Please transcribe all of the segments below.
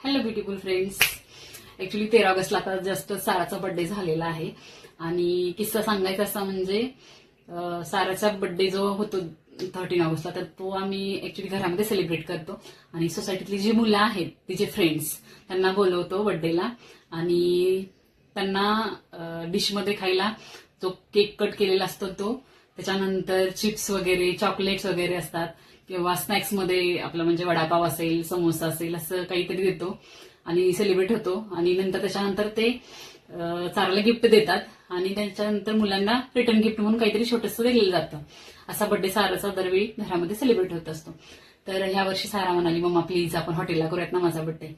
Hello beautiful friends. Actually 13 ऑगस्टला आता just साराचा birthday झालेला आहे आणि किस्सा सांगायचा असा म्हणजे साराचा बर्थडे जो होतो 13 ऑगस्टला तर तो आम्ही ऍक्च्युली घरामध्ये सेलिब्रेट करतो आणि सोसायटीतली जी मुलं आहेत तिचे फ्रेंड्स त्यांना बोलवतो बर्थडेला आणि त्यांना डिशमध्ये खायला जो केक कट केलेला असतो तो, त्याच्यानंतर चिप्स वगैरे चॉकलेट्स वगैरे असतात किंवा स्नॅक्समध्ये आपलं म्हणजे वडापाव असेल समोसा असेल असं काहीतरी देतो आणि सेलिब्रेट होतो आणि नंतर त्याच्यानंतर ते चाराला गिफ्ट देतात आणि त्याच्यानंतर मुलांना रिटर्न गिफ्ट म्हणून काहीतरी छोटंसं दिलेलं जातं. असा बर्थडे साराचा दरवेळी घरामध्ये सेलिब्रेट होत असतो. तर ह्या वर्षी सारा म्हणाली मम्मा प्लीज आपण हॉटेलला करूयात ना माझा बर्थडे.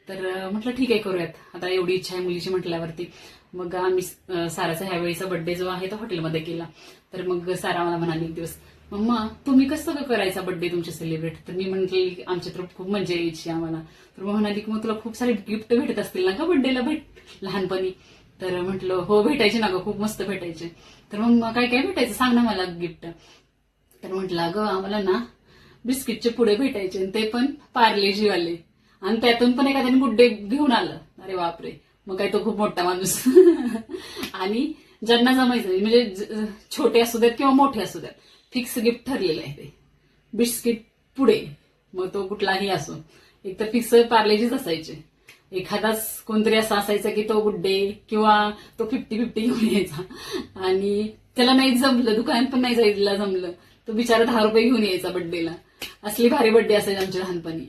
तर म्हटलं ठीक आहे करूयात, आता एवढी इच्छा आहे मुलीची म्हटल्यावरती. मग आम्ही साराचा ह्यावेळीचा बर्थडे जो आहे तो हॉटेलमध्ये केला. तर मग सारा मला म्हणाली एक दिवस मम्मा तुम्ही कसं करायचा बर्थडे तुमचे सेलिब्रेट. तर मी म्हटली आमच्या तर खूप मजा यायची आम्हाला. तर मग म्हणाली की मग तुला खूप सारे गिफ्ट भेटत असतील ना का बर्थडेला लहानपणी. तर म्हटलं हो भेटायचे ना ग, खूप मस्त भेटायचे. तर मग काय काय भेटायचं सांग ना मला गिफ्ट. तर म्हटलं अगं आम्हाला ना बिस्किटचे पुडे भेटायचे ते पण पार्लेजीवाले आणि त्यातून पण एखाद्याने गुड्डे घेऊन आलं. अरे बापरे, मग काय तो खूप मोठा माणूस. आणि ज्यांना जमायचं म्हणजे छोटे असू द्यात किंवा मोठे असू द्यात फिक्स गिफ्ट ठरलेलं आहे ते बिस्किट पुडे. मग तो कुठलाही असो, एक तर फिक्स पार्लेजीच असायचे. एखादाच कोणतरी असा असायचा की तो गुड्डे किंवा तो 50-50 घेऊन यायचा आणि त्याला नाही जमलं, दुकानात पण नाही जायला जमलं, तो बिचारा 10 रुपये घेऊन यायचा बर्थडेला. असली भारी बर्थडे असायचे आमच्या लहानपणी.